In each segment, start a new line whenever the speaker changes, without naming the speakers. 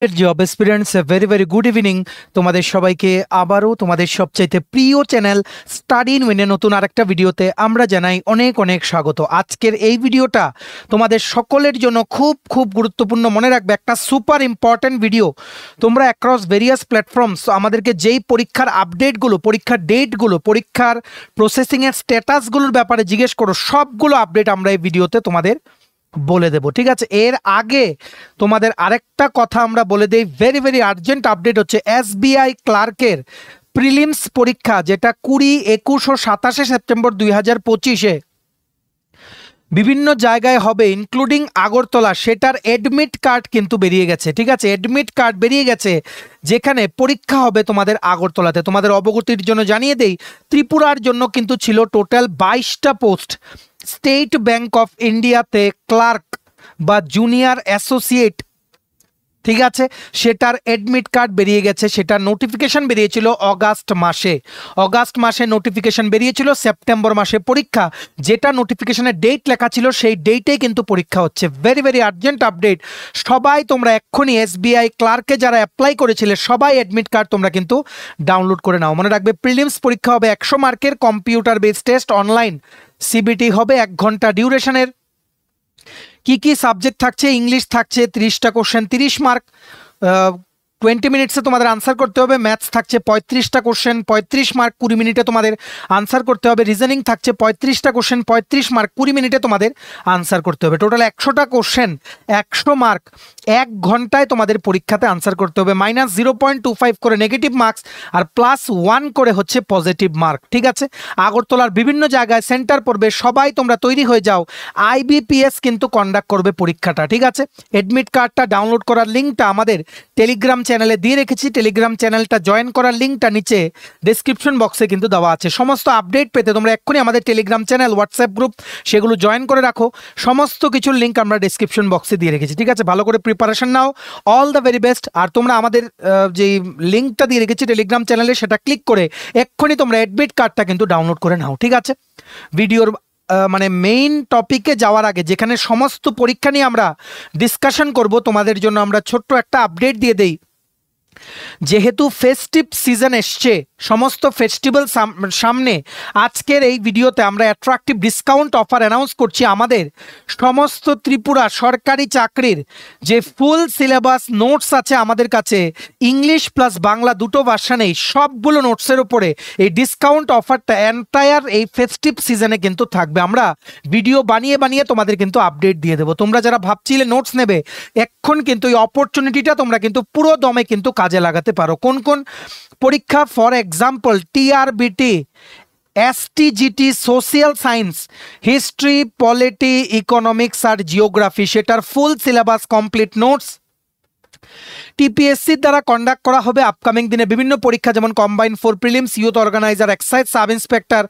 Job experience very very good evening তোমাদের সবাইকে আবারও তোমাদের সবচাইতে প্রিয় চ্যানেল স্টাডি ইন উইনে নতুন আরেকটা ভিডিওতে আমরা জানাই অনেক অনেক স্বাগত। আজকের এই ভিডিওটা তোমাদের সকলের জন্য খুব খুব গুরুত্বপূর্ণ। মনে রাখবে, একটা সুপার ইম্পর্ট্যান্ট ভিডিও। তোমরা অ্যাক্রস ভেরিয়াস প্ল্যাটফর্মস আমাদেরকে যেই পরীক্ষার আপডেটগুলো, পরীক্ষার ডেটগুলো, পরীক্ষার প্রসেসিংয়ের স্ট্যাটাসগুলোর ব্যাপারে জিজ্ঞেস করো, সবগুলো আপডেট আমরা এই ভিডিওতে তোমাদের বলে দেব, ঠিক আছে? এর আগে তোমাদের আরেকটা কথা আমরা বলে দেই, ভেরি ভেরি আর্জেন্ট আপডেট হচ্ছে এসবিআই ক্লার্কের প্রিলিমস পরীক্ষা, যেটা 20, 21 ও 27 সেপ্টেম্বর 2025-এ বিভিন্ন জায়গায় হবে, ইনক্লুডিং আগরতলা। সেটার এডমিট কার্ড কিন্তু বেরিয়ে গেছে, ঠিক আছে? এডমিট কার্ড বেরিয়ে গেছে, যেখানে পরীক্ষা হবে তোমাদের আগরতলাতে। তোমাদের অবগতির জন্য জানিয়ে দেই, ত্রিপুরার জন্য কিন্তু ছিল টোটাল 22টা পোস্ট। স্টেট ব্যাংক অফ ইন্ডিয়াতে ক্লার্ক বা জুনিয়র অ্যাসোসিয়েট, ঠিক আছে? সেটার এডমিট কার্ড বেরিয়ে গেছে। সেটার নোটিফিকেশন বেরিয়েছিল অগাস্ট মাসে নোটিফিকেশন বেরিয়েছিল, সেপ্টেম্বর মাসে পরীক্ষা। যেটা নোটিফিকেশনের ডেট লেখা ছিল সেই ডেটেই কিন্তু পরীক্ষা হচ্ছে। Very very urgent update. সবাই তোমরা এক্ষুনি এসবিআই ক্লার্কে যারা অ্যাপ্লাই করেছিলে, সবাই অ্যাডমিট কার্ড তোমরা কিন্তু ডাউনলোড করে নাও। মনে রাখবে, প্রিলিমস পরীক্ষা হবে 100 মার্কের, computer based test, online. CBT হবে 1 ঘন্টা ডিউরেশনের। কি কি সাবজেক্ট থাকছে? ইংলিশ থাকছে 30টা কোশ্চেন, 30 মার্ক, 20 মিনিটসে তোমাদের আনসার করতে হবে। ম্যাথস থাকছে 35টা কোশ্চেন, 35 মার্ক, 20 মিনিটে তোমাদের আনসার করতে হবে। রিজনিং থাকছে 35টা কোশ্চেন, 35 মার্ক, 20 মিনিটে তোমাদের আনসার করতে হবে। টোটাল 100টা কোশ্চেন, 100 মার্ক, 1 ঘন্টায় তোমাদের পরীক্ষাতে আনসার করতে হবে। -0.25 করে নেগেটিভ মার্কস আর +1 করে হচ্ছে পজিটিভ মার্ক, ঠিক আছে? আগরতলার বিভিন্ন জায়গায় সেন্টার পড়বে, সবাই তোমরা তৈরি হয়ে যাও। আইবিপিএস কিন্তু কন্ডাক্ট করবে পরীক্ষাটা, ঠিক আছে? এডমিট কার্ডটা ডাউনলোড করার লিঙ্কটা আমাদের টেলিগ্রাম চ্যানেলে দিয়ে রেখেছি। টেলিগ্রাম চ্যানেলটা জয়েন করার লিঙ্কটা নিচে ডেসক্রিপশন বক্সে কিন্তু দেওয়া আছে। সমস্ত আপডেট পেতে তোমরা এক্ষুনি আমাদের টেলিগ্রাম চ্যানেল, হোয়াটসঅ্যাপ গ্রুপ, সেগুলো জয়েন করে রাখো। সমস্ত কিছুর লিঙ্ক আমরা ডেসক্রিপশন বক্সে দিয়ে রেখেছি, ঠিক আছে? ভালো করে প্রিপারেশন নাও। All the very best. আর তোমরা আমাদের যেই লিঙ্কটা দিয়ে রেখেছি টেলিগ্রাম চ্যানেলে, সেটা ক্লিক করে এক্ষুনি তোমরা অ্যাডমিট কার্ডটা কিন্তু ডাউনলোড করে নাও, ঠিক আছে? ভিডিওর মানে মেইন টপিকে যাওয়ার আগে, যেখানে সমস্ত পরীক্ষা নিয়ে আমরা ডিসকাশন করব, তোমাদের জন্য আমরা ছোট্ট একটা আপডেট দিয়ে দেই। যেহেতু ফেস্টিভ সিজন এসছে, সমস্ত ফেস্টিভ্যাল সামনে, আজকের এই ভিডিওতে আমরা অ্যাট্রাকটিভ ডিসকাউন্ট অফার অ্যানাউন্স করছি। আমাদের সমস্ত ত্রিপুরা সরকারি চাকরির যে ফুল সিলেবাস নোটস আছে আমাদের কাছে, ইংলিশ প্লাস বাংলা দুটো ভার্সানেই, সবগুলো নোটসের উপরে এই ডিসকাউন্ট অফারটা এন্টায়ার এই ফেস্টিভ সিজনে কিন্তু থাকবে। আমরা ভিডিও বানিয়ে বানিয়ে তোমাদের কিন্তু আপডেট দিয়ে দেবো। তোমরা যারা ভাবছিলে নোটস নেবে, এখন কিন্তু এই অপরচুনিটিটা তোমরা কিন্তু পুরো দমে কিন্তু কাজে লাগাতে পারো। কোন কোন পরীক্ষা? For example TRBT, STGT, social science, history, polity, economics আর জিওগ্রাফি, সেটার ফুল সিলেবাস কমপ্লিট নোটস টিপিএসসির দ্বারা কন্ডাক্ট করা হবে আপকামিং দিনে। বিভিন্ন পরীক্ষা, যেমন combined 4 prelims, youth organiser, excise sub inspector,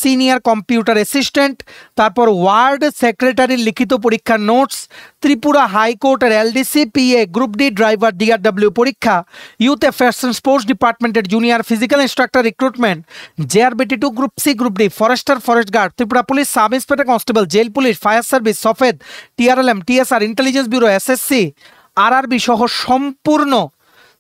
senior computer assistant, তারপর ওয়ার্ড সেক্রেটারির লিখিত পরীক্ষার নোটস, ত্রিপুরা হাইকোর্টের LDC, PA, group D driver, DRW পরীক্ষা, ইউথ অ্যাফেয়ার্স অ্যান্ড স্পোর্টস ডিপার্টমেন্টের junior physical instructor recruitment, JRBT 2, group C, group D, forester, forest guard, Tripura police sub inspector constable, jail police, fire service, সফেদ, TRLM, TSR, intelligence bureau, SSC, RRB সহ সম্পূর্ণ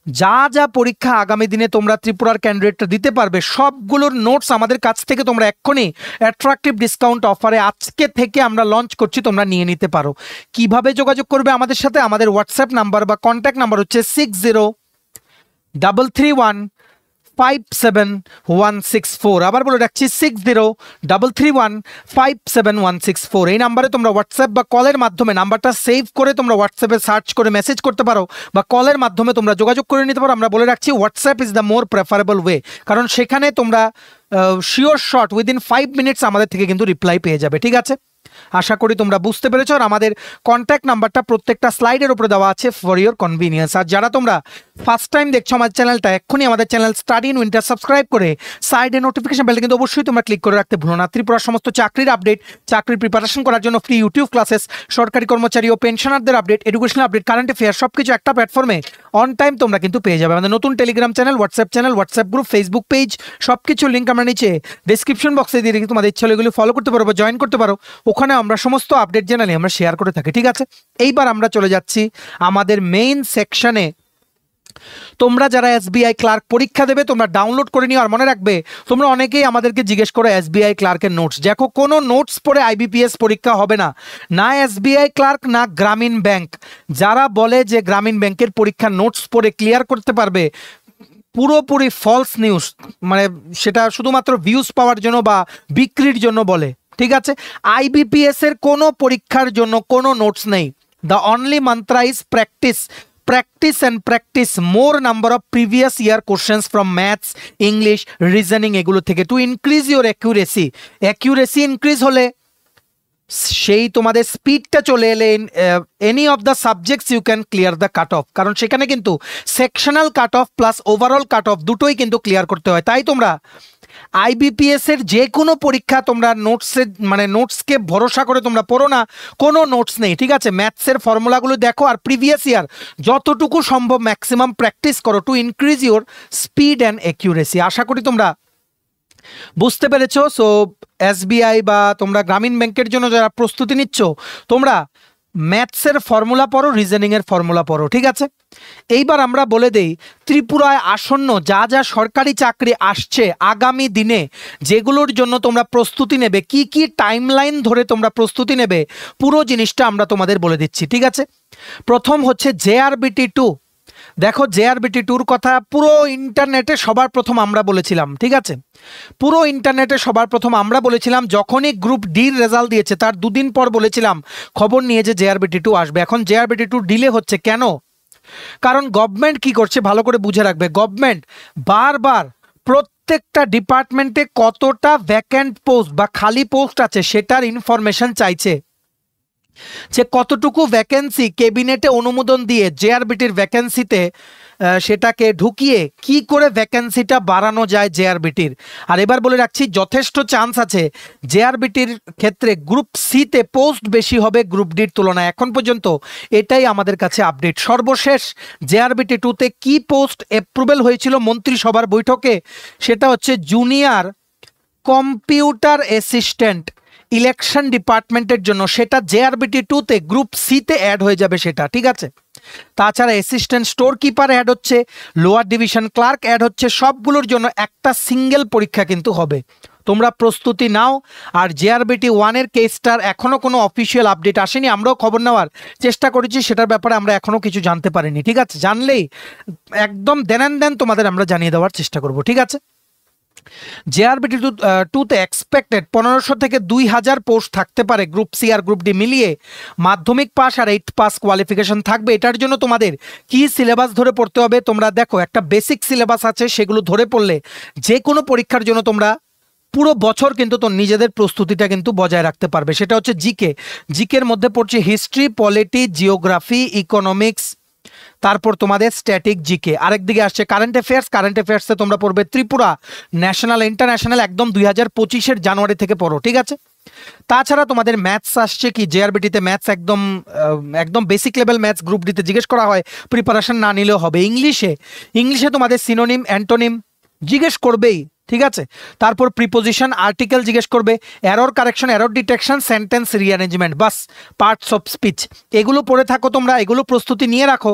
যা যা পরীক্ষা আগামী দিনে তোমরা ত্রিপুরার ক্যান্ডিডেটটা দিতে পারবে, সবগুলোর নোটস আমাদের কাছ থেকে তোমরা এক্ষুনি অ্যাট্রাকটিভ ডিসকাউন্ট অফারে আজকে থেকে আমরা লঞ্চ করছি, তোমরা নিয়ে নিতে পারো। কিভাবে যোগাযোগ করবে আমাদের সাথে? আমাদের হোয়াটসঅ্যাপ নাম্বার বা কন্ট্যাক্ট নাম্বার হচ্ছে 6033157164। আবার বলে রাখছি, 6033157164। এই নাম্বারে তোমরা হোয়াটসঅ্যাপ বা কলের মাধ্যমে, নাম্বারটা সেভ করে তোমরা হোয়াটসঅ্যাপে সার্চ করে মেসেজ করতে পারো, বা কলের মাধ্যমে তোমরা যোগাযোগ করে নিতে পারো। আমরা বলে রাখছি, WhatsApp is the more preferable way, কারণ সেখানে তোমরা শিওর শর্ট উইদিন 5 মিনিটস আমাদের থেকে কিন্তু রিপ্লাই পেয়ে যাবে, ঠিক আছে? আশা করি তোমরা বুঝতে পেরেছো। আর আমাদের কন্ট্যাক্ট নাম্বারটা প্রত্যেকটা স্লাইডের উপরে দেওয়া আছে ফর ইওর কনভিনিয়েন্স। আর যারা তোমরা ফার্স্ট টাইম দেখছো আমাদের চ্যানেলটা, এক্ষুনি আমাদের channel study in winter subscribe করে সাইডে নোটিফিকেশন বেলটা কিন্তু অবশ্যই তোমরা ক্লিক করে রাখতে ভুলো না। ত্রিপুরার সমস্ত চাকরির আপডেট, চাকরির প্রিপারেশন করার জন্য ফ্রি ইউটিউব ক্লাসেস, সরকারি কর্মচারী ও পেনশনারদের update, educational update, current affair, সবকিছু একটা প্ল্যাটফর্মে অন টাইম তোমরা কিন্তু পেয়ে যাবে। আমাদের নতুন Telegram channel, WhatsApp group, Facebook page, সবকিছু লিঙ্ক আমরা নিচে ডেসক্রিপশন বক্সে দিয়ে রেখে তোমাদের ইচ্ছা হলে এগুলো ফলো করতে পারো বা জয়েন করতে পারো। ওখানে আমরা সমস্ত আপডেট জানালে আমরা শেয়ার করে থাকি, ঠিক আছে? এইবার আমরা চলে যাচ্ছি আমাদের মেইন সেকশনে, তোমরা যারা এসবিআই ক্লার্ক পরীক্ষা দেবে তোমরা ডাউনলোড করে নিও। আর মনে রাখবে, তোমরা অনেকেই আমাদেরকে জিজ্ঞেস করো এসবিআই ক্লার্কের নোটস। দেখো, কোনো নোটস পড়ে আইবিপিএস পরীক্ষা হবে না, না এসবিআই ক্লার্ক না গ্রামীণ ব্যাংক। যারা বলে যে গ্রামীণ ব্যাংকের পরীক্ষার নোটস পড়ে ক্লিয়ার করতে পারবে, পুরোপুরি ফলস নিউজ। মানে সেটা শুধুমাত্র ভিউজ পাওয়ার জন্য বা বিক্রির জন্য বলে, ঠিক আছে? আইবিপিএস এর কোনো পরীক্ষার জন্য কোনো নোটস নেই। The only mantra is practice, practice and practice more number of previous year questions from maths, English, reasoning এগুলো থেকে to increase your accuracy. Accuracy increase হলে সেই তোমাদের স্পিডটা চলে এলে any of the subjects you can clear the cut off. কারণ সেখানে কিন্তু sectional cut off plus overall cut off দুটোই কিন্তু ক্লিয়ার করতে হয়। তাই তোমরা আইবিপিএস এর যে কোনো পরীক্ষা তোমরা নোটসের মানে নোটসকে ভরসা করে তোমরা পড়ো না, কোনো নোটস নেই, ঠিক আছে? ম্যাথসের ফর্মুলাগুলো দেখো আর প্রিভিয়াস ইয়ার যতটুকু সম্ভব ম্যাক্সিমাম প্র্যাকটিস করো to increase your speed and accuracy. আশা করি তোমরা বুঝতে পেরেছো। সো এসবিআই বা তোমরা গ্রামীণ ব্যাংকের জন্য যারা প্রস্তুতি নিচ্ছ, তোমরা ম্যাথসের ফর্মুলা পড়ো, রিজনিংয়ের ফর্মুলা পড়ো, ঠিক আছে? এইবার আমরা বলে দেই ত্রিপুরায় আসন্ন যা যা সরকারি চাকরি আসছে আগামী দিনে, যেগুলোর জন্য তোমরা প্রস্তুতি নেবে, কি কি টাইমলাইন ধরে তোমরা প্রস্তুতি নেবে, পুরো জিনিসটা আমরা তোমাদের বলে দিচ্ছি, ঠিক আছে? প্রথম হচ্ছে JRBT2। দেখো, JRBT2 কথা পুরো ইন্টারনেটে সবার প্রথম আমরা বলেছিলাম, ঠিক আছে? পুরো ইন্টারনেটে সবার প্রথম আমরা বলেছিলাম, যখনই গ্রুপ ডির রেজাল্ট দিয়েছে তার দুদিন পর বলেছিলাম খবর নিয়ে যে JRBT2 আসবে। এখন JRBT2 ডিলে হচ্ছে কেন? কারণ গভর্নমেন্ট কি করছে ভালো করে বুঝে রাখবে। গভর্নমেন্ট বারবার প্রত্যেকটা ডিপার্টমেন্টে কতটা ভ্যাকেন্ট পোস্ট বা খালি পোস্ট আছে সেটার ইনফরমেশন চাইছে, যে কতটুকু ভ্যাকেন্সি ক্যাবিনেটে অনুমোদন দিয়ে JRBTর ভ্যাকেন্সিতে সেটাকে ঢুকিয়ে কি করে ভ্যাকেন্সিটা বাড়ানো যায় JRBTর। আর এবার বলে রাখছি, যথেষ্ট চান্স আছে JRBTর ক্ষেত্রে গ্রুপ সিতে পোস্ট বেশি হবে গ্রুপ ডির তুলনায়। এখন পর্যন্ত এটাই আমাদের কাছে আপডেট। সর্বশেষ JRBT2তে কি পোস্ট অ্যাপ্রুভেল হয়েছিল মন্ত্রিসভার বৈঠকে, সেটা হচ্ছে জুনিয়র কম্পিউটার অ্যাসিস্ট্যান্ট ইলেকশন ডিপার্টমেন্টের জন্য। সেটা JRBT2তে গ্রুপ সিতে অ্যাড হয়ে যাবে সেটা, ঠিক আছে? তাছাড়া অ্যাসিস্ট্যান্ট স্টোর কিপার অ্যাড হচ্ছে, লোয়ার ডিভিশন ক্লার্ক অ্যাড হচ্ছে, সবগুলোর জন্য একটা সিঙ্গেল পরীক্ষা কিন্তু হবে। তোমরা প্রস্তুতি নাও। আর JRBT1 কেসটার এখনও কোনো অফিসিয়াল আপডেট আসেনি, আমরাও খবর নেওয়ার চেষ্টা করেছি, সেটার ব্যাপারে আমরা এখনও কিছু জানতে পারিনি, ঠিক আছে? জানলেই একদম দেন তোমাদের আমরা জানিয়ে দেওয়ার চেষ্টা করব, ঠিক আছে? JRBT2তে এক্সপেক্টেড 1500 থেকে 2000 পোস্ট থাকতে পারে গ্রুপ সি আর গ্রুপ ডি মিলিয়ে। মাধ্যমিক পাস আর 8 পাস কোয়ালিফিকেশন থাকবে। এটার জন্য তোমাদের কি সিলেবাস ধরে পড়তে হবে? তোমরা দেখো, একটা বেসিক সিলেবাস আছে, সেগুলো ধরে পড়লে যে কোনো পরীক্ষার জন্য তোমরা পুরো বছর কিন্তু তো নিজেদের প্রস্তুতিটা কিন্তু বজায় রাখতে পারবে। সেটা হচ্ছে জিকের মধ্যে পড়ছে হিস্ট্রি, পলিটি, জিওগ্রাফি, ইকোনমিক্স, তারপর তোমাদের স্ট্যাটিক জিকে। আরেকদিকে আসছে কারেন্ট অ্যাফেয়ার্স। কারেন্ট অ্যাফেয়ার্সে তোমরা পড়বে ত্রিপুরা, ন্যাশনাল, ইন্টারন্যাশনাল, একদম 2025-এর জানুয়ারি থেকে পড়ো, ঠিক আছে? তাছাড়া তোমাদের ম্যাথস আসছে কি, JRBTতে ম্যাথস একদম বেসিক লেভেল ম্যাথস গ্রুপ ডিতে জিজ্ঞেস করা হয়, প্রিপারেশন না নিলেও হবে। ইংলিশে তোমাদের সিনোনিম, অ্যান্টোনিম জিজ্ঞেস করবেই, ঠিক আছে? তারপর প্রিপোজিশন, আর্টিকেল জিজ্ঞেস করবে, error correction, error detection, sentence rearrangement, bus parts of speech. এগুলো পড়ে থাকো তোমরা, এগুলো প্রস্তুতি নিয়ে রাখো,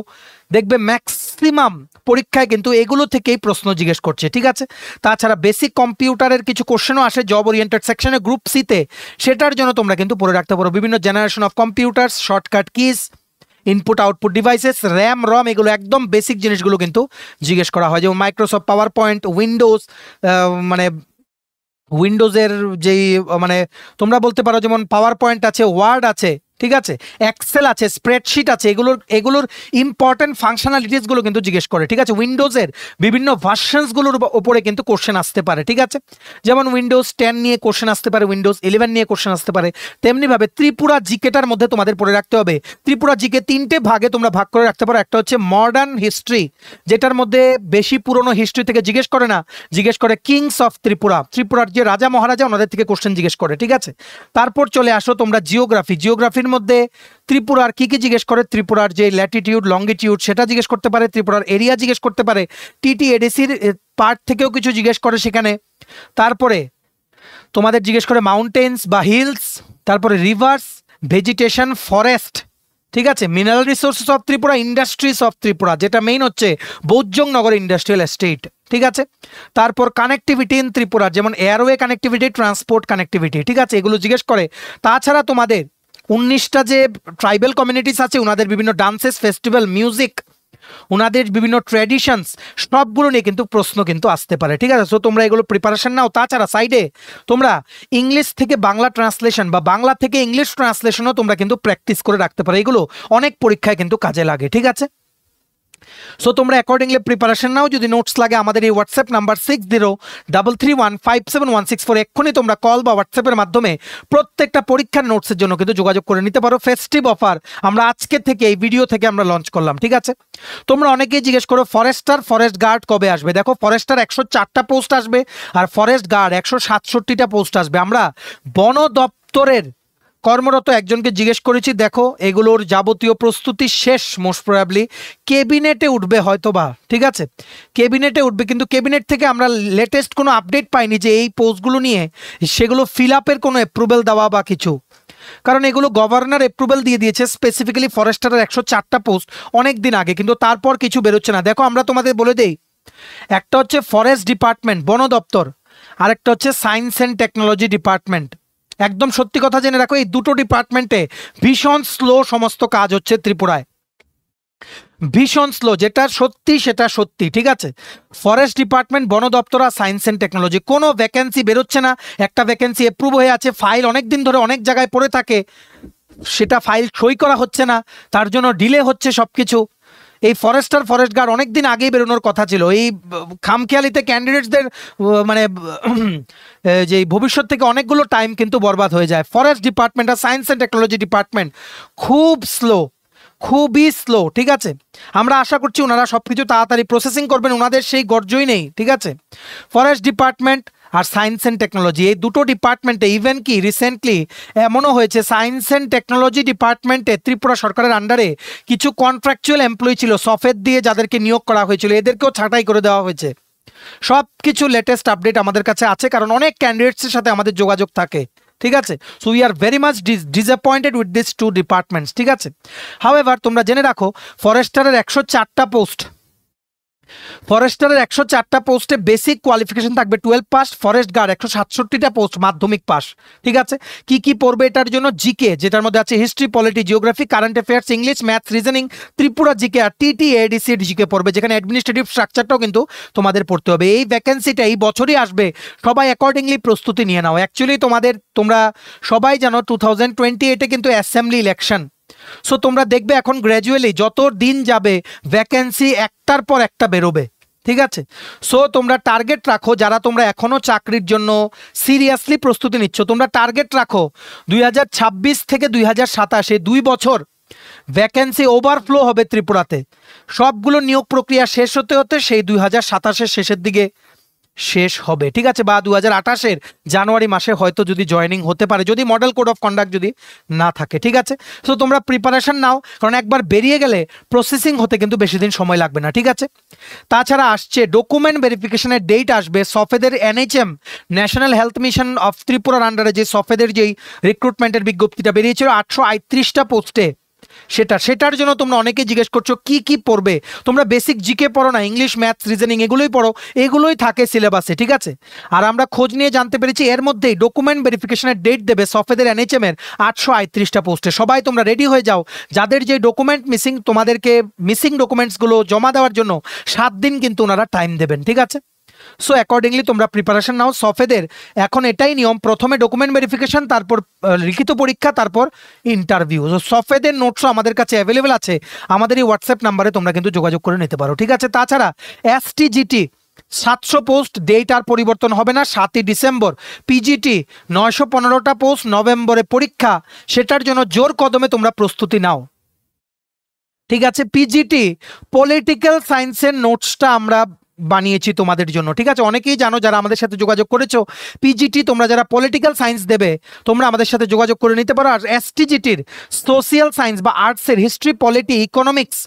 দেখবে ম্যাক্সিমাম পরীক্ষায় কিন্তু এগুলো থেকেই প্রশ্ন জিজ্ঞেস করছে, ঠিক আছে? তাছাড়া বেসিক কম্পিউটারের কিছু কোশ্চেনও আসে জব ওরিয়েন্টেড সেকশনে গ্রুপ সিতে, সেটার জন্য তোমরা কিন্তু পড়ে রাখতে পারো। বিভিন্ন generation of computers, shortcut keys, input output devices, RAM ROM, এগুলো একদম বেসিক জিনিসগুলো কিন্তু জিজ্ঞেস করা হয়। যেমন মাইক্রোসফট পাওয়ার পয়েন্ট, উইন্ডোজ, মানে উইন্ডোজের যেই মানে তোমরা বলতে পারো যেমন পাওয়ার পয়েন্ট আছে, ওয়ার্ড আছে, ঠিক আছে, এক্সেল আছে, স্প্রেডশিট আছে, এগুলোর ইম্পর্টেন্ট ফাংশনালিটিসগুলো কিন্তু জিজ্ঞেস করে, ঠিক আছে? উইন্ডোজের বিভিন্ন ভার্সনসগুলোর উপরে কিন্তু কোশ্চেন আসতে পারে, ঠিক আছে? যেমন উইন্ডোজ 10 নিয়ে কোশ্চেন আসতে পারে, উইন্ডোজ 11 নিয়ে কোশ্চেন আসতে পারে। তেমনিভাবে ত্রিপুরা জিকেটার মধ্যে তোমাদের পড়ে রাখতে হবে। ত্রিপুরা জিকে 3টে ভাগে তোমরা ভাগ করে রাখতে পারো। একটা হচ্ছে মডার্ন হিস্ট্রি, যেটার মধ্যে বেশি পুরনো হিস্ট্রি থেকে জিজ্ঞেস করে না, জিজ্ঞেস করে কিংস অফ ত্রিপুরা, ত্রিপুরার যে রাজা মহারাজা ওনাদের থেকে কোশ্চেন জিজ্ঞেস করে, ঠিক আছে? তারপর চলে আসো তোমরা জিওগ্রাফির মধ্যে ত্রিপুরার কি জিজ্ঞেস করে, ত্রিপুরার যে ল্যাটিটিউড লঙ্গিটিউড সেটা জিজ্ঞেস করতে পারে, ত্রিপুরার এরিয়া জিজ্ঞেস করতে পারে, TTADCর পার্ট থেকেও কিছু জিজ্ঞেস করে সেখানে। তারপরে তোমাদের জিজ্ঞেস করে মাউন্টেন্স বা হিলস, তারপরে রিভার্স, ভেজিটেশন, ফরেস্ট, ঠিক আছে, mineral resources of Tripura, industries of Tripura, যেটা মেইন হচ্ছে বৌদ্ধং নগর ইন্ডাস্ট্রিয়াল এস্টেট। ঠিক আছে, তারপর কানেক্টিভিটি ইন ত্রিপুরা, যেমন এয়ারওয়ে কানেক্টিভিটি, ট্রান্সপোর্ট কানেক্টিভিটি। ঠিক আছে, এগুলো জিজ্ঞেস করে। তাছাড়া তোমাদের 19টা যে ট্রাইবাল কমিউনিটিস আছে, ওনাদের বিভিন্ন ডান্সেস, ফেস্টিভ্যাল, মিউজিক, ওনাদের বিভিন্ন ট্র্যাডিশনস, সবগুলো নিয়ে কিন্তু প্রশ্ন কিন্তু আসতে পারে। ঠিক আছে, সো তোমরা এগুলো প্রিপারেশন নাও। তাছাড়া সাইডে তোমরা ইংলিশ থেকে বাংলা ট্রান্সলেশন বা বাংলা থেকে ইংলিশ ট্রান্সলেশনও তোমরা কিন্তু প্র্যাকটিস করে রাখতে পারো, এগুলো অনেক পরীক্ষায় কিন্তু কাজে লাগে। ঠিক আছে, সো তোমরা অ্যাকর্ডিংলি প্রিপারেশন নাও। যদি নোটস লাগে আমাদের এই হোয়াটসঅ্যাপ নাম্বার 6033157164 এক্ষুনি তোমরা কল বা হোয়াটসঅ্যাপের মাধ্যমে প্রত্যেকটা পরীক্ষার নোটসের জন্য কিন্তু যোগাযোগ করে নিতে পারো। ফেস্টিভ অফার আমরা আজকে থেকে এই ভিডিও থেকে আমরা লঞ্চ করলাম। ঠিক আছে, তোমরা অনেকেই জিজ্ঞেস করো ফরেস্টার, ফরেস্ট গার্ড কবে আসবে। দেখো, ফরেস্টার 104টা পোস্ট আসবে আর ফরেস্ট গার্ড 167টা পোস্ট আসবে। আমরা বন দপ্তরের কর্মরত একজনকে জিজ্ঞেস করেছি, দেখো এগুলোর যাবতীয় প্রস্তুতি শেষ, মোস্ট প্রবাবলি ক্যাবিনেটে উঠবে হয়তোবা। ঠিক আছে, ক্যাবিনেটে উঠবে, কিন্তু ক্যাবিনেট থেকে আমরা লেটেস্ট কোনো আপডেট পাইনি যে এই পোস্টগুলো নিয়ে সেগুলো ফিল আপের কোনো অ্যাপ্রুভেল দেওয়া বা কিছু, কারণ এগুলো গভর্নর অ্যাপ্রুভেল দিয়ে দিয়েছে স্পেসিফিক্যালি ফরেস্টারের 104টা পোস্ট অনেক দিন আগে, কিন্তু তারপর কিছু বেরোচ্ছে না। দেখো, আমরা তোমাদের বলে দেই, একটা হচ্ছে ফরেস্ট ডিপার্টমেন্ট, বন দপ্তর, আরেকটা হচ্ছে সায়েন্স অ্যান্ড টেকনোলজি ডিপার্টমেন্ট। একদম সত্যি কথা জেনে রাখো, এই দুটো ডিপার্টমেন্টে ভীষণ স্লো সমস্ত কাজ হচ্ছে ত্রিপুরায়, ভীষণ স্লো, যেটা সত্যি সেটা সত্যি। ঠিক আছে, ফরেস্ট ডিপার্টমেন্ট, বন দপ্তর আর সায়েন্স অ্যান্ড টেকনোলজি, কোনো ভ্যাকেন্সি বেরোচ্ছে না। একটা ভ্যাকেন্সি অ্যাপ্রুভ হয়ে আছে, ফাইল অনেক দিন ধরে অনেক জায়গায় পড়ে থাকে, সেটা ফাইল সই করা হচ্ছে না, তার জন্য ডিলে হচ্ছে সব কিছু। এই ফরেস্টার, ফরেস্ট গার্ড অনেক দিন আগেই বেরোনোর কথা ছিল, এই খামখেয়ালিতে ক্যান্ডিডেটসদের মানে যে ভবিষ্যৎ থেকে অনেকগুলো টাইম কিন্তু বরবাদ হয়ে যায়। ফরেস্ট ডিপার্টমেন্ট আর সায়েন্স অ্যান্ড টেকনোলজি ডিপার্টমেন্ট খুব স্লো, খুবই স্লো। ঠিক আছে, আমরা আশা করছি ওনারা সব কিছু তাড়াতাড়ি প্রসেসিং করবেন, ওনাদের সেই গর্জই নেই। ঠিক আছে, ফরেস্ট ডিপার্টমেন্ট আর সায়েন্স অ্যান্ড টেকনোলজি, এই দুটো ডিপার্টমেন্টে ইভেন কি রিসেন্টলি এমনও হয়েছে, সায়েন্স অ্যান্ড টেকনোলজি ডিপার্টমেন্টে ত্রিপুরা সরকারের আন্ডারে কিছু কন্ট্রাকচুয়াল এমপ্লয়ি ছিল, সফেদ দিয়ে যাদেরকে নিয়োগ করা হয়েছিল, এদেরকেও ছাঁটাই করে দেওয়া হয়েছে। সব কিছু লেটেস্ট আপডেট আমাদের কাছে আছে, কারণ অনেক ক্যান্ডিডেটসের সাথে আমাদের যোগাযোগ থাকে। ঠিক আছে, so we are very much disappointed with this two departments. ঠিক আছে, হাউএভার তোমরা জেনে রাখো, ফরেস্টারের 104টা পোস্ট, ফরেস্টারের 104টা পোস্টে বেসিক কোয়ালিফিকেশন থাকবে 12 পাস, ফরেস্ট গার্ড 167টা পোস্ট মাধ্যমিক পাস। ঠিক আছে, কি কি পড়বে এটার জন্য? জিকে, যেটার মধ্যে আছে history, polity, geography, current affairs, English, maths, reasoning, Tripura GK আর টিটিএডিসি জিকে পড়বে, যেখানে অ্যাডমিনিস্ট্রেটিভ স্ট্রাকচারটাও কিন্তু তোমাদের পড়তে হবে। এই ভ্যাকেন্সিটা এই বছরই আসবে, সবাই অ্যাকর্ডিংলি প্রস্তুতি নিয়ে নাও। অ্যাকচুয়ালি তোমরা সবাই জানো 2028-এ কিন্তু অ্যাসেম্বলি ইলেকশন, সো তোমরা দেখবে এখন গ্র্যাজুয়ালি যত দিন যাবে ভ্যাকেন্সি একটার পর একটা বেরোবে। ঠিক আছে, সো তোমরা টার্গেট রাখো, যারা তোমরা এখনো চাকরির জন্য সিরিয়াসলি প্রস্তুতি নিচ্ছ, তোমরা টার্গেট রাখো 2026 থেকে 2027, 2 বছর ভ্যাকেন্সি ওভারফ্লো হবে ত্রিপুরাতে। সবগুলো নিয়োগ প্রক্রিয়া শেষ হতে হতে সেই 2027-এর শেষের দিকে শেষ হবে। ঠিক আছে, বা 2028-এর জানুয়ারি মাসে হয়তো যদি জয়েনিং হতে পারে, যদি মডেল কোড অফ কন্ডাক্ট যদি না থাকে। ঠিক আছে, সো তোমরা প্রিপারেশন নাও, কারণ একবার বেরিয়ে গেলে প্রসেসিং হতে কিন্তু বেশি দিন সময় লাগবে না। ঠিক আছে, তাছাড়া আসছে ডকুমেন্ট ভেরিফিকেশনের ডেট আসবে। সফেদের NHM, national health mission of ত্রিপুরার আন্ডারে যে সফেদের যেই রিক্রুটমেন্টের বিজ্ঞপ্তিটা বেরিয়েছিল 838টা পোস্টে, সেটার জন্য তোমরা অনেকেই জিজ্ঞেস করছো কি কি পড়বে। তোমরা বেসিক জিকে পড়ো না, ইংলিশ, ম্যাথস, রিজনিং এগুলোই পড়ো, এগুলোই থাকে সিলেবাসে। ঠিক আছে, আর আমরা খোঁজ নিয়ে জানতে পেরেছি এর মধ্যেই ডকুমেন্ট ভেরিফিকেশনের ডেট দেবে সফেদের এনএইচএম এর 838টা পোস্টে। সবাই তোমরা রেডি হয়ে যাও, যাদের যে ডকুমেন্ট মিসিং, তোমাদেরকে মিসিং ডকুমেন্টসগুলো জমা দেওয়ার জন্য 7 দিন কিন্তু ওনারা টাইম দেবেন। ঠিক আছে, সো অ্যাকর্ডিংলি তোমরা প্রিপারেশন নাও। সফেদের এখন এটাই নিয়ম, প্রথমে ডকুমেন্ট ভেরিফিকেশন, তারপর লিখিত পরীক্ষা, তারপর ইন্টারভিউ। সফেদের নোটসও আমাদের কাছে অ্যাভেলেবেল আছে, আমাদের এই হোয়াটসঅ্যাপ নাম্বারে তোমরা কিন্তু যোগাযোগ করে নিতে পারো। ঠিক আছে, তাছাড়া এসটিজিটি 700 পোস্ট, ডেট আর পরিবর্তন হবে না, 7ই ডিসেম্বর। পিজিটি 915টা পোস্ট, নভেম্বরে পরীক্ষা, সেটার জন্য জোর কদমে তোমরা প্রস্তুতি নাও। ঠিক আছে, পিজিটি পলিটিক্যাল সায়েন্সের নোটসটা আমরা বানিয়েছি তোমাদের জন্য। ঠিক আছে, অনেকেই জানো যারা আমাদের সাথে যোগাযোগ করেছো, পিজিটি তোমরা যারা পলিটিক্যাল সায়েন্স দেবে তোমরা আমাদের সাথে যোগাযোগ করে নিতে পারো। আর এসটিজিটির সোশিয়াল সায়েন্স বা আর্টসের হিস্ট্রি, পলিটি, ইকোনমিক্স,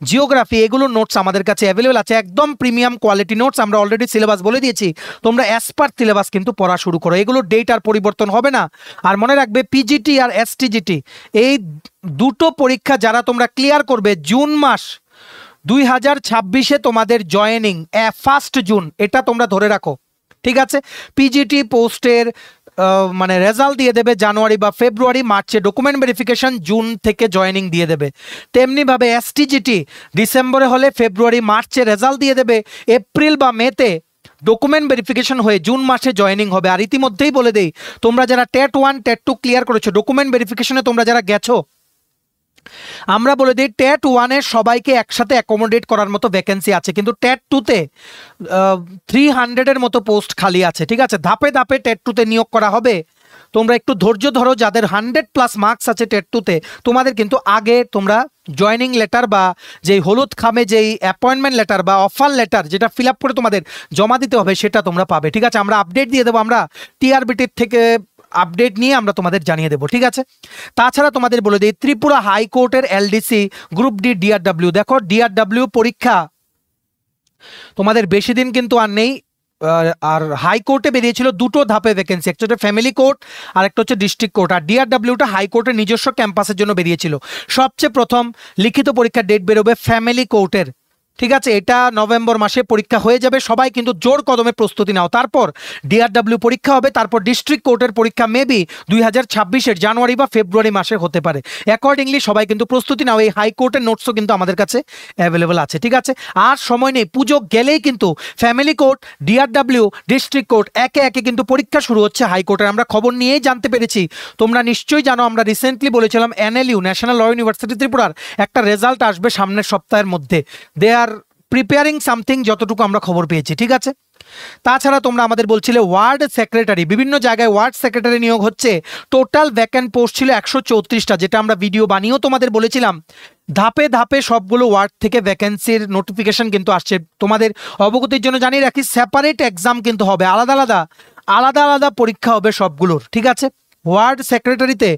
জিওগ্রাফি, এগুলোর নোটস আমাদের কাছে অ্যাভেলেবেল আছে, একদম প্রিমিয়াম কোয়ালিটি নোটস। আমরা অলরেডি সিলেবাস বলে দিয়েছি, তোমরা অ্যাজ পার সিলেবাস কিন্তু পড়া শুরু করো, এগুলোর ডেট আর পরিবর্তন হবে না। আর মনে রাখবে পিজিটি আর এসটিজিটি এই দুটো পরীক্ষা যারা তোমরা ক্লিয়ার করবে জুন মাস 2026-এ তোমাদের জয়েনিং 1 জুন, এটা তোমরা ধরে রাখো, ঠিক আছে। পিজিটি পোস্টের মানে রেজাল্ট দিয়ে দেবে জানুয়ারি বা ফেব্রুয়ারি, মার্চে ডকুমেন্ট ভেরিফিকেশন, জুন থেকে জয়েনিং দিয়ে দেবে। তেমনিভাবে এসটিজিটি ডিসেম্বরে হলে ফেব্রুয়ারি মার্চে রেজাল্ট দিয়ে দেবে, এপ্রিল বা মেতে ডকুমেন্ট ভেরিফিকেশন হয়ে জুন মাসে জয়েনিং হবে। আর ইতিমধ্যেই বলে দেই, তোমরা যারা টেট 1 টেট 2 ক্লিয়ার করেছো, ডকুমেন্ট ভেরিফিকেশনে তোমরা যারা গেছো, আমরা বলে দিই টেট 1-এ সবাইকে একসাথে অ্যাকোমোডেট করার মতো ভ্যাকেন্সি আছে, কিন্তু টেট 2-তে 300-এর মতো পোস্ট খালি আছে, ঠিক আছে। ধাপে ধাপে টেট 2-তে নিয়োগ করা হবে, তোমরা একটু ধৈর্য ধরো। যাদের 100+ মার্কস আছে টেট 2-তে, তোমাদের কিন্তু আগে তোমরা জয়নিং লেটার বা যেই হলুদ খামে যেই অ্যাপয়েন্টমেন্ট লেটার বা অফার লেটার যেটা ফিল আপ করে তোমাদের জমা দিতে হবে, সেটা তোমরা পাবে, ঠিক আছে। আমরা আপডেট দিয়ে দেবো, আমরা টিআরবিটির থেকে আপডেট নিয়ে আমরা তোমাদের জানিয়ে দেবো, ঠিক আছে। তাছাড়া তোমাদের বলে দিই, ত্রিপুরা হাইকোর্টের এলডিসি গ্রুপ ডি ডিআরডব্লিউ, দেখো ডিআরডব্লিউ পরীক্ষা তোমাদের বেশি দিন কিন্তু আর নেই। আর হাইকোর্টে বেরিয়েছিল দুটো ধাপে ভ্যাকেন্সি, একটা হচ্ছে ফ্যামিলি কোর্ট আর একটা হচ্ছে ডিস্ট্রিক্ট কোর্ট। আর ডিআরডব্লিউটা হাইকোর্টের নিজস্ব ক্যাম্পাসের জন্য বেরিয়েছিল। সবচেয়ে প্রথম লিখিত পরীক্ষার ডেট বেরোবে ফ্যামিলি কোর্টের, ঠিক আছে। এটা নভেম্বর মাসে পরীক্ষা হয়ে যাবে, সবাই কিন্তু জোর কদমে প্রস্তুতি নাও। তারপর ডিআরডব্লিউ পরীক্ষা হবে, তারপর ডিস্ট্রিক্ট কোর্টের পরীক্ষা মেবি 2026-এর জানুয়ারি বা ফেব্রুয়ারি মাসে হতে পারে। অ্যাকর্ডিংলি সবাই কিন্তু প্রস্তুতি নাও। এই হাইকোর্টের নোটসও কিন্তু আমাদের কাছে অ্যাভেলেবেল আছে, ঠিক আছে। আর সময় নেই, পুজো গেলেই কিন্তু family court, DRW, district court একে একে কিন্তু পরীক্ষা শুরু হচ্ছে হাইকোর্টের। আমরা খবর নিয়েই জানতে পেরেছি, তোমরা নিশ্চয়ই জানো, আমরা রিসেন্টলি বলেছিলাম এনএলইউ, ন্যাশনাল ল ইউনিভার্সিটি ত্রিপুরার একটা রেজাল্ট আসবে সামনের সপ্তাহের মধ্যে। দে আর প্রিপেয়ারিং সামথিং, যতটুকু আমরা খবর পেয়েছি, ঠিক আছে। তাছাড়া তোমরা আমাদের বলছিলে ওয়ার্ড সেক্রেটারি, বিভিন্ন জায়গায় ওয়ার্ড সেক্রেটারি নিয়োগ হচ্ছে। টোটাল ভ্যাকেন্ট পোস্ট ছিল 134টা, যেটা আমরা ভিডিও বানিয়েও তোমাদের বলেছিলাম। ধাপে ধাপে সবগুলো ওয়ার্ড থেকে ভ্যাকেন্সির নোটিফিকেশন কিন্তু আসছে। তোমাদের অবগতির জন্য জানিয়ে রাখি, সেপারেট এক্সাম কিন্তু হবে, আলাদা আলাদা পরীক্ষা হবে সবগুলোর, ঠিক আছে। ওয়ার্ড সেক্রেটারিতে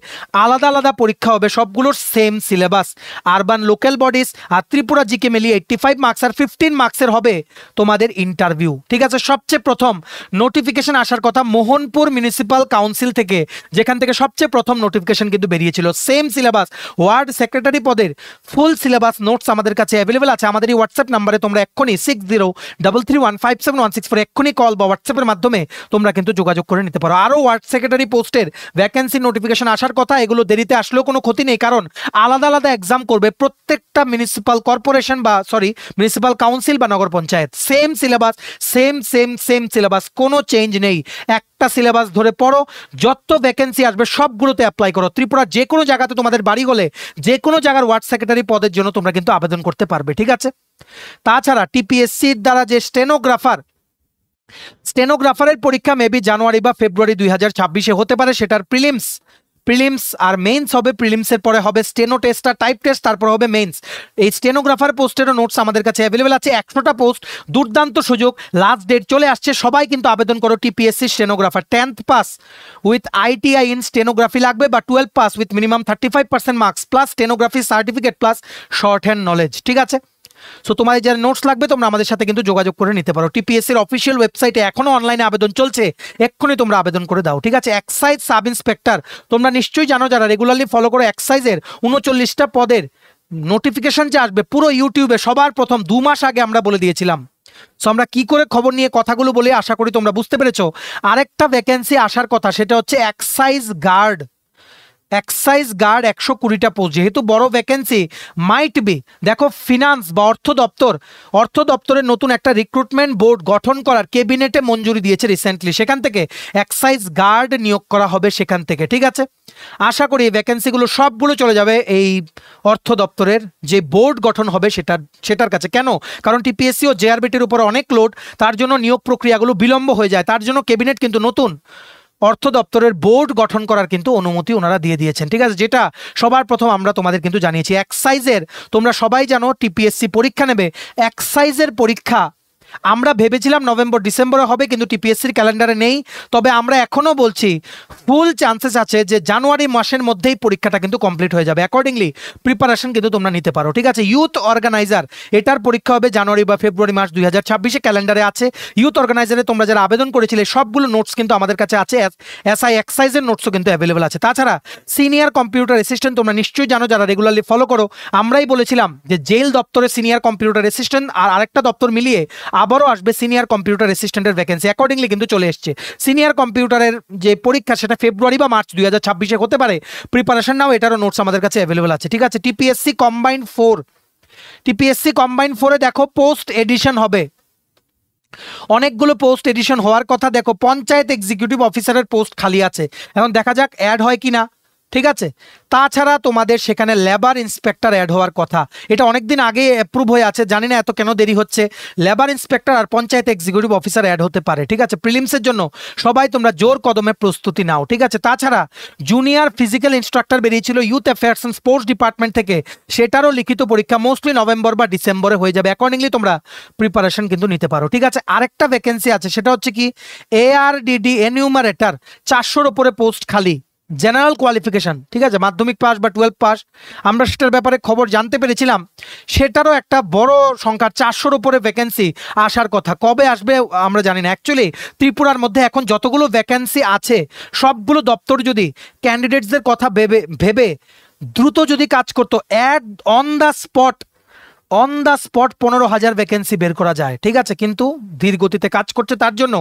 আলাদা আলাদা পরীক্ষা হবে, সবগুলোর same syllabus. Urban local bodies are Tripura GK মিলিয়ে 85 মার্কস আর 15 মার্কসের হবে তোমাদের ইন্টারভিউ, ঠিক আছে। সবচেয়ে প্রথম নোটিফিকেশন আসার কথা মোহনপুর মিউনিসিপ্যাল কাউন্সিল থেকে, যেখান থেকে সবচেয়ে প্রথম নোটিফিকেশন কিন্তু বেরিয়েছিল। সেম সিলেবাস, ওয়ার্ড সেক্রেটারি পদের ফুল সিলেবাস নোটস আমাদের কাছে অ্যাভেলেবেল আছে। আমাদের এই হোয়াটসঅ্যাপ নাম্বারে তোমরা এক্ষুনি 6033157164 এক্ষুনি কল বা হোয়াটসঅ্যাপের মাধ্যমে তোমরা কিন্তু যোগাযোগ করে নিতে পারো। আরও ওয়ার্ড সেক্রেটারি পোস্টের ভ্যাকেন্সি নোটিফিকেশন আসার কথা, এগুলো দেরিতে আসলেও কোনো ক্ষতি নেই, কারণ আলাদা আলাদা এক্সাম করবে প্রত্যেকটা মিউনিসিপ্যাল কর্পোরেশন বা মিউনিসিপ্যাল কাউন্সিল বা নগর panchayat. Same syllabus, same syllabus, কোনো চেঞ্জ নেই। একটা সিলেবাস ধরে পড়ো, যত ভ্যাকেন্সি আসবে সবগুলোতে অ্যাপ্লাই করো। ত্রিপুরা যে কোনো জায়গাতে তোমাদের বাড়ি হলে যে কোনো জায়গার ওয়ার্ড সেক্রেটারি পদের জন্য তোমরা কিন্তু আবেদন করতে পারবে, ঠিক আছে। তাছাড়া টিপিএসসির দ্বারা যে স্টেনোগ্রাফারের পরীক্ষা মেবি জানুয়ারি বা ফেব্রুয়ারি 2026-এ হতে পারে। সেটার প্রিলিমস আর মেইনস হবে। প্রিলিমসের পরে হবে স্টেনো টেস্ট আর টাইপ টেস্ট, তারপর হবে মেইনস। এই স্টেনোগ্রাফার পোস্টেরও নোটস আমাদের কাছে অ্যাভেলেবেল আছে, 100টা পোস্ট, দুর্দান্ত সুযোগ। লাস্ট ডেট চলে আসছে, সবাই কিন্তু আবেদন করো। TPSC stenographer 10th pass with ITI in stenography লাগবে, বা 12 pass with minimum 35% marks plus stenography certificate plus short hand knowledge, ঠিক আছে। সো তোমাদের যারা নোটস লাগবে তোমরা আমাদের সাথে কিন্তু যোগাযোগ করে নিতে পারো। টিপিএসসির অফিসিয়াল ওয়েবসাইটে এখনো অনলাইনে আবেদন চলছে, এক্ষুনি তোমরা আবেদন করে দাও, ঠিক আছে। এক্সাইজ সাব ইন্সপেক্টর, তোমরা নিশ্চয়ই জানো যারা রেগুলারলি ফলো করো, এক্সাইজের 39টা পদের নোটিফিকেশন যে আসবে পুরো ইউটিউবে সবার প্রথম 2 মাস আগে আমরা বলে দিয়েছিলাম। সো আমরা কি করে খবর নিয়ে কথাগুলো বলে, আশা করি তোমরা বুঝতে পেরেছো। আরেকটা ভ্যাকেন্সি আসার কথা, সেটা হচ্ছে এক্সাইজ গার্ড 120টা পোস্ট, যেহেতু বড় ভ্যাকেন্সি মাইট বি। দেখো ফিনান্স বা অর্থ দপ্তরের নতুন একটা রিক্রুটমেন্ট বোর্ড গঠন করার ক্যাবিনেটে মঞ্জুরি দিয়েছে রিসেন্টলি, সেখান থেকে এক্সাইজ গার্ড নিয়োগ করা হবে সেখান থেকে, ঠিক আছে। আশা করি এই ভ্যাকেন্সিগুলো সবগুলো চলে যাবে এই অর্থ দপ্তরের যে বোর্ড গঠন হবে সেটার কাছে। কেন? কারণ টিপিএসসি ও জেআরবিটির উপর অনেক লোড, তার জন্য নিয়োগ প্রক্রিয়াগুলো বিলম্ব হয়ে যায়। তার জন্য ক্যাবিনেট কিন্তু নতুন অর্থ দপ্তরের বোর্ড গঠন করার কিন্তু অনুমতি ওনারা দিয়ে দিয়েছেন, ঠিক আছে। যেটা সবার প্রথম আমরা তোমাদের কিন্তু জানিয়েছি। এক্সাইজের তোমরা সবাই জানো টিপিএসসি পরীক্ষা নেবে, এক্সাইজের পরীক্ষা আমরা ভেবেছিলাম নভেম্বর ডিসেম্বরে হবে, কিন্তু টিপিএসসির ক্যালেন্ডারে নেই। তবে আমরা এখনও বলছি ফুল চান্সেস আছে যে জানুয়ারি মাসের মধ্যেই পরীক্ষাটা কিন্তু কমপ্লিট হয়ে যাবে। অ্যাকর্ডিংলি প্রিপারেশন কিন্তু তোমরা নিতে পারো, ঠিক আছে। ইউথ অর্গানাইজার এটার পরীক্ষা হবে জানুয়ারি বা ফেব্রুয়ারি মাস 2026 ক্যালেন্ডারে আছে। ইউথ অর্গানাইজারে তোমরা যারা আবেদন করেছিলে সবগুলো নোটস কিন্তু আমাদের কাছে আছে, এসআই এক্সাইজের নোটসও কিন্তু অ্যাভেলেবল আছে। তাছাড়া সিনিয়র কম্পিউটার অ্যাসিস্ট্যান্ট তোমরা নিশ্চয়ই জানো যারা রেগুলারলি ফলো করো, আমরাই বলেছিলাম যে জেল দপ্তরে সিনিয়র কম্পিউটার অ্যাসিস্ট্যান্ট আর আরেকটা দপ্তর মিলিয়ে আবারও আসবে সিনিয়র কম্পিউটার অ্যাসিস্ট্যান্টের ভ্যাকেন্সি। অ্যাকর্ডিংলি কিন্তু চলে এসছে। সিনিয়র কম্পিউটারের যে পরীক্ষা সেটা ফেব্রুয়ারি বা মার্চ 2026 হতে পারে। প্রিপারেশন নাও, এটারও নোটস আমাদের কাছে অ্যাভেলেবল আছে, ঠিক আছে। টিপিএসসি কম্বাইন্ড 4 দেখো পোস্ট এডিশন হবে, অনেকগুলো পোস্ট এডিশন হওয়ার কথা। দেখো পঞ্চায়েত এক্সিকিউটিভ অফিসারের পোস্ট খালি আছে, এখন দেখা যাক অ্যাড হয় কিনা, ঠিক আছে। তাছাড়া তোমাদের সেখানে লেবার ইন্সপেক্টর অ্যাড হওয়ার কথা, এটা অনেকদিন আগে অ্যাপ্রুভ হয়ে আছে, জানি না এত কেন দেরি হচ্ছে। লেবার ইন্সপেক্টর আর পঞ্চায়েত এক্সিকিউটিভ অফিসার অ্যাড হতে পারে, ঠিক আছে। প্রিলিমসের জন্য সবাই তোমরা জোর কদমে প্রস্তুতি নাও, ঠিক আছে। তাছাড়া জুনিয়র ফিজিক্যাল ইনস্ট্রাক্টর বেরিয়েছিল youth affairs and sports department থেকে, সেটারও লিখিত পরীক্ষা মোস্টলি নভেম্বর বা ডিসেম্বরে হয়ে যাবে। অ্যাকর্ডিংলি তোমরা প্রিপারেশন কিন্তু নিতে পারো, ঠিক আছে। আরেকটা ভ্যাকেন্সি আছে, সেটা হচ্ছে কি এআরডিডি এনিউমারেটর, 400-র উপরে পোস্ট খালি, জেনারেল কোয়ালিফিকেশন, ঠিক আছে, মাধ্যমিক পাস বা 12 পাস। আমরা সেটার ব্যাপারে খবর জানতে পেরেছিলাম, সেটারও একটা বড় সংখ্যা 400-র উপরে ভ্যাকেন্সি আসার কথা। কবে আসবে আমরা জানি না। অ্যাকচুয়ালি ত্রিপুরার মধ্যে এখন যতগুলো ভ্যাকেন্সি আছে সবগুলো দপ্তর যদি ক্যান্ডিডেটসদের কথা ভেবে দ্রুত যদি কাজ করতো, add on the spot 15,000 vacancy বের করা যায়, ঠিক আছে। কিন্তু ধীর গতিতে কাজ করছে, তার জন্য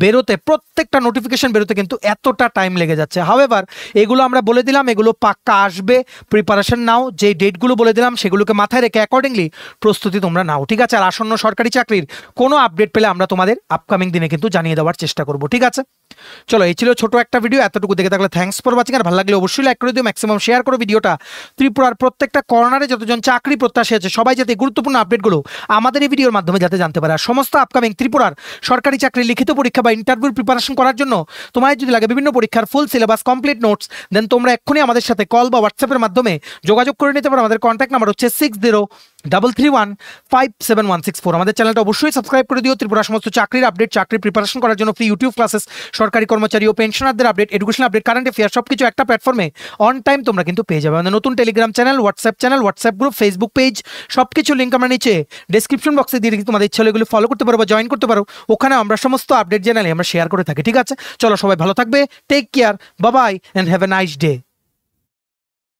বেরোতে প্রত্যেকটা নোটিফিকেশন বেরোতে কিন্তু এতটা টাইম লেগে যাচ্ছে। হাওয়েভার এগুলো আমরা বলে দিলাম, এগুলো পাক্কা আসবে, প্রিপারেশন নাও। যে ডেটগুলো বলে দিলাম সেগুলোকে মাথায় রেখে অ্যাকর্ডিংলি প্রস্তুতি তোমরা নাও, ঠিক আছে। আর আসন্ন সরকারি চাকরির কোনো আপডেট পেলে আমরা তোমাদের আপকামিং দিনে কিন্তু জানিয়ে দেওয়ার চেষ্টা করব, ঠিক আছে। চলো, এই ছিল ছোট একটা ভিডিও। এতটুকু দেখে থাকলে থ্যাঙ্কস ফর ওয়াচিং। আর ভালো লাগলে অবশ্যই লাইক করে দিও, ম্যাক্সিমাম শেয়ার করো ভিডিওটা। ত্রিপুরার প্রত্যেকটা কর্নারে যতজন চাকরি প্রত্যাশী আছে সবাই যাতে গুরুত্বপূর্ণ আপডেটগুলো আমাদের এই ভিডিওর মাধ্যমে যাতে জানতে পারে। আর সমস্ত আপকামিং ত্রিপুরার সরকারি চাকরির লিখিত পরীক্ষা বা ইন্টারভিউর প্রিপারেশন করার জন্য তোমার যদি লাগে বিভিন্ন পরীক্ষার ফুল সিলেবাস কমপ্লিট নোটস, দেন তোমরা এক্ষুনি আমাদের সাথে কল বা হোয়াটসঅ্যাপের মাধ্যমে যোগাযোগ করে নিতে পারো। আমাদের কন্ট্যাক্ট নাম্বার হচ্ছে 6033157164। আমাদের চ্যানেলটা অবশ্যই সাবস্ক্রাইব করে দিও। ত্রিপুরা সমস্ত চাকরির আপডেট, চাকরির প্রিপারেশন করার জন্য ফ্রি ইউটিউব ক্লাসেস, সরকারি কর্মচারী ও পেনশনারদের update, education update, current affair সবকিছু একটা প্ল্যাটফর্মে অন টাইম তোমরা কিন্তু পেয়ে যাবে। আমাদের নতুন Telegram channel, WhatsApp group, Facebook page, সবকিছু লিঙ্ক আমরা নিচে ডেসক্রিপশন বক্সে দিয়ে রেখে তোমাদের ইচ্ছা হলে এগুলো ফলো করতে পারো বা জয়েন করতে পারো। ওখানে আমরা সমস্ত আপডেট চ্যানেলে আমরা শেয়ার করে থাকি, ঠিক আছে। চলো, সবাই ভালো থাকবে, take care, bye bye and have a nice day.